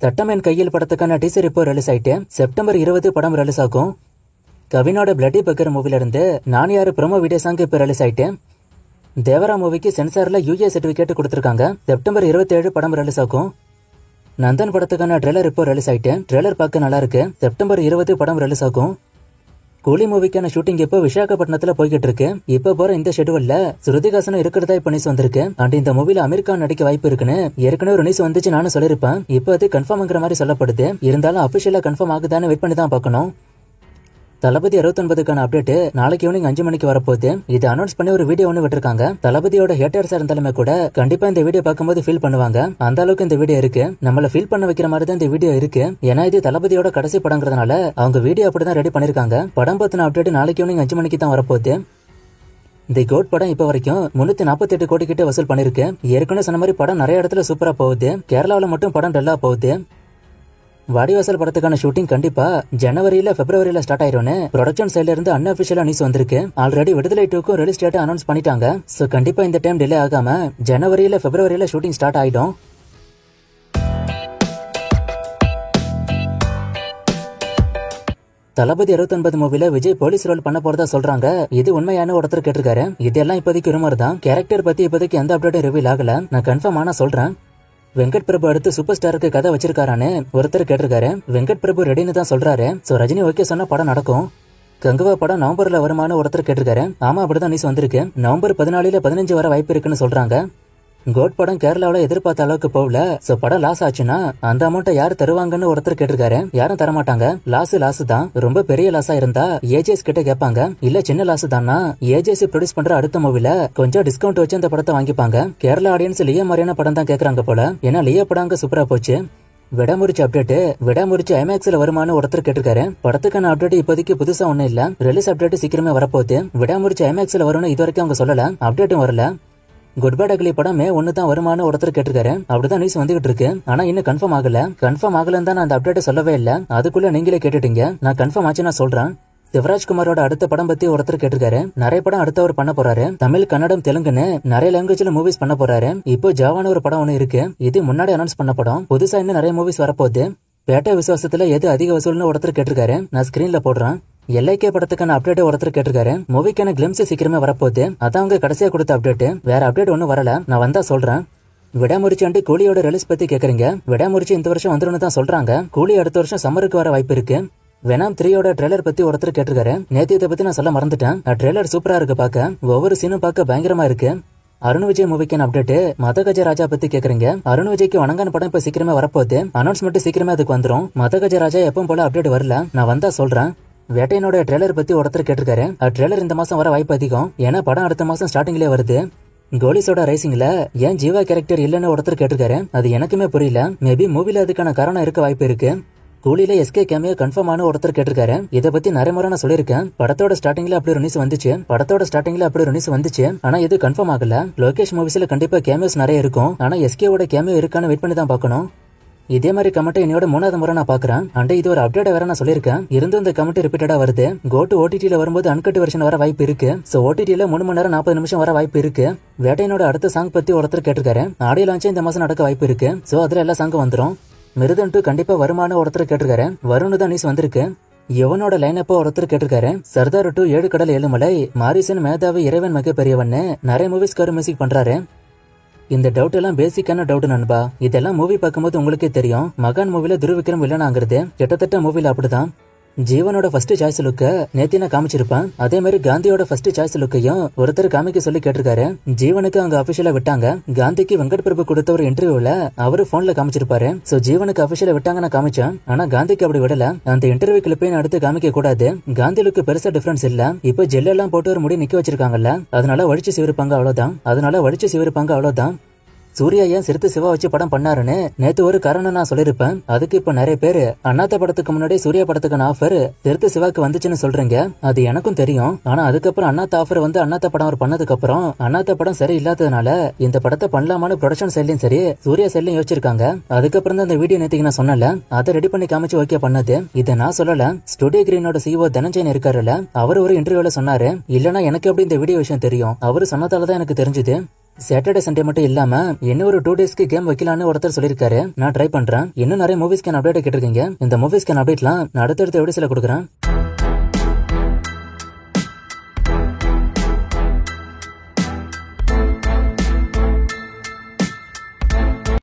தட்டமேன் கையில் படத்துக்கான டீசர் இப்போ ரிலீஸ் ஆயிட்டு செப்டம்பர் 20 படம் ரிலீஸ் ஆகும். கவினோட பிளட்டி பக்கர் மூவில இருந்து நான் யாரு ப்ரோமோ வீடியோ சாங் இப்போ ரிலீஸ் ஆயிட்டு தேவரா மூவிக்கு சென்சார்ல யூஏ சர்டிபிகேட் கொடுத்திருக்காங்க. செப்டம்பர் 27 படம் ரிலீஸ் ஆகும். நந்தன் படத்துக்கான ட்ரெய்லர் இப்போ ரிலீஸ் ஆயிட்டு ட்ரெய்லர் பார்க்க நல்லா இருக்கு. செப்டம்பர் 20 படம் ரிலீஸ் ஆகும். கூலி மூவிக்கான ஷூட்டிங் இப்போ விசாகப்பட்டினத்துல போய்கிட்டு இருக்கு. இப்ப போற இந்த ஷெட்யூல்ல ஸ்ருதிகாசனும் இருக்கிறதா இப்ப நியூஸ் வந்திருக்கு. அண்ட் இந்த மூவில அமீர் கான் நடிக்க வாய்ப்பு இருக்குன்னு ஏற்கனவே ஒரு நியூஸ் வந்துச்சு, நானும் சொல்லிருப்பேன். இப்போ அது கன்ஃபார்ம்ங்கிற மாதிரி சொல்லப்படுது. இருந்தாலும் அபிஷியலா கன்ஃபார்ம் ஆகுதான்னு வெயிட் பண்ணி தான் பார்க்கணும். தளபதி 69க்கான அப்டேட் நாளைக்கு ஈவினிங் 5 மணிக்கு வரப்போகுது. இது அனௌன்ஸ் பண்ணி ஒரு வீடியோ ஒன்று விட்டுருக்காங்க. தளபதியோட ஹேட்டர்ஸா இருந்தாலுமே கூட கண்டிப்பா இந்த வீடியோ பார்க்கும்போது ஃபீல் பண்ணுவாங்க. அந்த அளவுக்கு இந்த வீடியோ இருக்கு. நம்மள ஃபீல் பண்ண வைக்கிற மாதிரி தான் இந்த வீடியோ இருக்கு. ஏன்னா இது தளபதியோட கடைசி படங்கிறதுனால அவங்க வீடியோ அப்படிதான் ரெடி பண்ணிருக்காங்க. படம் பத்தின அப்டேட் நாளைக்கு ஈவினிங் 5 மணிக்கு தான் வரப்போகுது. தி கோட் படம் இப்ப வரைக்கும் 348 கோடி கிட்ட வசூல் பண்ணிருக்கு. ஏற்கனவே சொன்ன மாதிரி படம் நிறைய இடத்துல சூப்பரா போகுது. கேரளாவில மட்டும் படம் டல்லா போகுது. வாடிவாசல் படத்துக்கான ஷூட்டிங் கண்டிப்பா ஜனவரியில பிப்ரவரியில ஸ்டார்ட் ஆயிரும்னு ப்ரொடக்ஷன் சைட்ல இருந்து அன்அபிஷியலா நியூஸ் வந்திருக்கு. ஆல்ரெடி விடுதலை 2க்கும் ரிலீஸ் டேட் அனௌன்ஸ் பண்ணிட்டாங்க. சோ கண்டிப்பா இந்த டைம் டிலே ஆகாம ஜனவரியில பிப்ரவரியில ஷூட்டிங் ஸ்டார்ட் ஆயிடும். தளபதி 69 மூவில விஜய் போலீஸ் ரோல் பண்ண போறதா சொல்றாங்க. இது உண்மையான ஒருத்தர் கேட்டிருக்காரு. இதெல்லாம் இப்போதைக்கு ரூமர் தான். கேரக்டர் பத்தி இப்போதைக்கு எந்த அப்டேட்டும் ரிவீல் ஆகல. நான் கன்ஃபார்ம் ஆனா சொல்றேன். வெங்கட் பிரபு அடுத்து சூப்பர் ஸ்டாருக்கு கதை வச்சிருக்காரான்னு ஒருத்தர் கேட்டிருக்காரு. வெங்கட் பிரபு ரெடின்னு தான் சொல்றாரு. சோ ரஜினி ஓகே சொன்னா படம் நடக்கும். கங்குவா படம் நவம்பர்ல வருமானு ஒருத்தர் கேட்டிருக்காரு. ஆமா அப்படிதான் நியூஸ் வந்திருக்கு. நவம்பர் 14 15 வர வாய்ப்பு இருக்குன்னு சொல்றாங்க. கோட் படம் கேரளாவில எதிர்பார்த்த அளவுக்கு போகல. சோ படம் லாஸ் ஆச்சுன்னா அந்த அமௌண்ட்டை யாரு தருவாங்கன்னு ஒருத்தர் கேட்டிருக்காரு. யாரும் தரமாட்டாங்க. லாஸ் தான். ரொம்ப பெரிய லாஸா இருந்தா ஏஜேஎஸ் கிட்ட கேட்பாங்க. இல்ல சின்ன லாஸ் தானா ஏஜேஎஸ் ப்ரொடியூஸ் பண்ற அடுத்த மூவில கொஞ்சம் டிஸ்கவுண்ட் வச்சு அந்த படத்தை வாங்கிப்பாங்க. கேரளா ஆடியன்ஸ் லியோ மாதிரியான படம் தான் கேக்குறாங்க போல. ஏன்னா லியோ படம் அங்க சூப்பரா போச்சு. விடாமுறிச்சி அப்டேட் விடாமுறிச்சி ஐமேக்ஸ்ல வருமானு ஒருத்தர் கேட்டிருக்காரு. படத்துக்கான அப்டேட் இப்போதைக்கு புதுசா ஒண்ணும் இல்ல. ரிலீஸ் அப்டேட் சீக்கிரமே வரப்போகுது. விடாமுறிச்சி ஐமேக்ஸ்ல வரும்னு இது வரைக்கும் அவங்க சொல்லல. அப்டேட்டும் வரல. குட் பேட் அக்லி படம் மே 1 தான் வருமானு ஒருத்தர் கேட்டிருக்காரு. அப்படிதான் நியூஸ் வந்துகிட்டு இருக்கு. ஆனா இன்னும் கன்ஃபார்ம் ஆகல. கன்ஃபார்ம் ஆகலன்னு தான் நான் அந்த அப்டேட் சொல்லவே இல்ல. அதுக்குள்ள நீங்களே கேட்டுட்டீங்க. நான் கன்ஃபார்ம் ஆச்சு நான் சொல்றேன். சிவராஜ்குமாரோட அடுத்த படம் பத்தி ஒருத்தர் கேட்டிருக்காரு. நிறைய படம் அடுத்தவர் பண்ண போறாரு. தமிழ், கன்னடம், தெலுங்குன்னு நிறைய லாங்குவேஜ்ல மூவிஸ் பண்ண போறாரு. இப்போ ஜாவான ஒரு படம் ஒண்ணு இருக்கு. இது முன்னாடி அனௌன்ஸ் பண்ண படம். புதுசா இன்னும் நிறைய மூவிஸ் வரப்போகுது. பேட்டை விசுவாசத்துல எது அதிக வசூல்னு ஒருத்தர் கேட்டிருக்காரு. நான் ஸ்கிரீன்ல போடுறேன். எல்ஐகே படத்துக்கான அப்டேட் ஒருத்தர் கேட்டிருக்காரு. மூவிக்கான கிளிம்ஸ் சீக்கிரமே வரப்போகுது. அதான் அவங்க கடைசியா கொடுத்த அப்டேட். வேற அப்டேட் ஒன்னும் வரல. நான் வந்தா சொல்றேன். விடாமுறிச்சி கூலியோட ரிலீஸ் பத்தி கேக்குறீங்க. விடாமுறிச்சி இந்த வருஷம் வந்துடும் தான் சொல்றாங்க. கூலி அடுத்த வருஷம் சம்மருக்கு வர வாய்ப்பு இருக்கு. வெனாம் 3யோட ட்ரெய்லர் பத்தி ஒருத்தர் கேட்டிருக்காரு. நேத்து இதை பத்தி நான் சொல்ல மறந்துட்டேன். ட்ரெய்லர் சூப்பரா இருக்கு பாக்க. ஒவ்வொரு சீனும் பார்க்க பயங்கரமா இருக்கு. அருண் விஜய் மூவிக்கான அப்டேட் மதகஜ ராஜா பத்தி கேக்குறீங்க. அருண் விஜய்க்கு வணங்கான படம் இப்ப சீக்கிரமே வரப்போகுது. அனௌன்ஸ்மெண்ட் சீக்கிரமே அதுக்கு வந்துரும். மதகஜ ராஜா எப்பவும் போல அப்டேட் வரல. நான் வந்தா சொல்றேன். வேட்டையனோட ட்ரெய்லர் பத்தி ஒருத்தர் கேட்டிருக்காரு. ட்ரெய்லர் இந்த மாசம் வர வாய்ப்பு அதிகம். ஏன்னா படம் அடுத்த மாசம் ஸ்டார்டிங்லயே வருது. கோலிஸோட ரைசிங்ல ஏன் ஜீவா கேரக்டர் இல்லன்னு ஒருத்தர் கேட்டிருக்காரு. அது எனக்குமே புரியல. மேபி மூவில அதுக்கான காரணம் இருக்க வாய்ப்பு இருக்கு. கூலில எஸ்கே கேமியோ கன்ஃபார்ம் ஆன ஒருத்தர் கேட்டிருக்காரு. இதை பத்தி நிறைய முறை நான் சொல்லியிருக்கேன். படத்தோட ஸ்டார்டிங்ல அப்படி ஒரு நியூஸ் வந்துச்சு. ஆனா இது கன்ஃபார்ம் ஆகல. லோகேஷ் மூவிஸ்ல கண்டிப்பா கேமியோஸ் நிறைய இருக்கும். ஆனா எஸ்கேவோட கேமியோ இருக்கான்னு வெயிட் பண்ணி தான் பார்க்கணும். இதே மாதிரி கமெண்ட் என்னோட 3வது முறை நான் பாக்குறேன். அண்ட் இது ஒரு அப்டேட் வேற நான் சொல்லியிருக்கேன். இருந்தும் இந்த கமெண்ட் ரிப்பீட்டடா வருது. கோட்டு ஓடிடில வரும்போது அன்கட் வெர்ஷன் வர வாய்ப்பு இருக்கு. சோ ஓடிடில 3 மணி நேரம் 40 நிமிஷம் வர வாய்ப்பு இருக்கு. வேட்டையனோட அடுத்த சாங் பத்தி ஒருத்தர் கேட்டிருக்காரு. ஆடியோ லான்ச் இந்த மாசம் நடக்க வாய்ப்பு இருக்கு. சோ அதுல எல்லா சாங்கும் வந்துரும். மிருதன் 2 கண்டிப்பா வருமானு ஒருத்தர் கேட்டிருக்காரு. வரும்னு தான் நியூஸ் வந்திருக்கு. யுவனோட லைன் அப்போ ஒருத்தர் கேட்டிருக்காரு. சர்தார் 2 7 கடல் 7 மலை, மாரிசன், மேதாவி, இறைவன் மிக பெரியவன்னு நிறைய மூவிஸ்காரு மியூசிக் பண்றாரு. இந்த டவுட் எல்லாம் பேசிக்கான டவுட் நண்பா. இதெல்லாம் மூவி பார்க்கும்போது உங்களுக்கே தெரியும். மகான் மூவில துருவிக்ரம் வில்லனாங்கிறது கிட்டத்தட்ட மூவில அப்படிதான். ஜீவனோட ஃபர்ஸ்ட் சாய்ஸ் லுக்க நேத்தி நான் காமிச்சிருப்பேன். அதே மாதிரி காந்தியோட ஃபர்ஸ்ட் சாய்ஸ் லுக்கையும் ஒருத்தர் காமிக்க சொல்லி கேட்டிருக்காரு. ஜீவனுக்கு அங்க அபிஷியலா விட்டாங்க. காந்திக்கு வெங்கட் பிரபு கொடுத்த ஒரு இன்டர்வியூல அவரு போன்ல காமிச்சிருப்பாரு. சோ ஜீவனுக்கு அபிஷியலா விட்டாங்க நான் காமிச்சேன். ஆனா காந்திக்கு அப்படி விடல. அந்த இன்டர்வியூ கிளிப்பையும் அடுத்து காமிக்க கூடாது. காந்தி லுக்கு பெருசா டிஃபரன்ஸ் இல்ல. இப்ப ஜெல் எல்லாம் போட்டு ஒரு முடி நிக்க வச்சிருக்காங்கல்ல, அதனால வடிச்சு சிவருப்பாங்க அவ்வளவுதான். சூர்யா ஏன் சிறுத்தை சிவா வச்சு படம் பண்ணாருன்னு நேத்து ஒரு காரணம் நான் சொல்லிருப்பேன். அதுக்கு இப்ப நிறைய பேரு அண்ணாத்த படத்துக்கு முன்னாடி சூர்யா படத்துக்கான ஆஃபர் சிறுத்தை சிவாக்கு வந்துச்சுன்னு சொல்றீங்க. அது எனக்கும் தெரியும். ஆனா அதுக்கப்புறம் அண்ணாத்த ஆஃபர் வந்து அண்ணாத்த படம் அவர் பண்ணதுக்கு அப்புறம் அண்ணாத்த படம் சரி இல்லாததுனால இந்த படத்தை பண்ணலாமான்னு ப்ரொடக்ஷன் சைட்லயும் சரி சூர்யா சைட்லயும் யோசிச்சிருக்காங்க. அதுக்கப்புறம் தான் இந்த வீடியோ நேத்துக்கு நான் சொன்னல, அதை ரெடி பண்ணி காமிச்சு ஓகே பண்ணது. இதை நான் சொல்லல. ஸ்டுடியோ கிரீனோட சிஓ தனஞ்சயன் இருக்காருல்ல, அவர் ஒரு இன்டர்வியூல சொன்னாரு. இல்லனா எனக்கு எப்படி இந்த வீடியோ விஷயம் தெரியும், அவரு சொன்னதாலதான் எனக்கு தெரிஞ்சது. சாட்டர்டே சண்டே மட்டும் இல்லாம இன்னும் ஒரு 2 டேஸ்க்கு கேம் வைக்கலான்னு ஒருத்தர் சொல்லிருக்காரு. நான் ட்ரை பண்றேன். இன்னும் நிறைய மூவிஸ்க்கான அப்டேட் கேட்டிருக்கீங்க. இந்த மூவிஸ்க்கான அப்டேட்லாம் நான் அடுத்தடுத்த வீடியோஸ்ல கொடுக்குறேன்.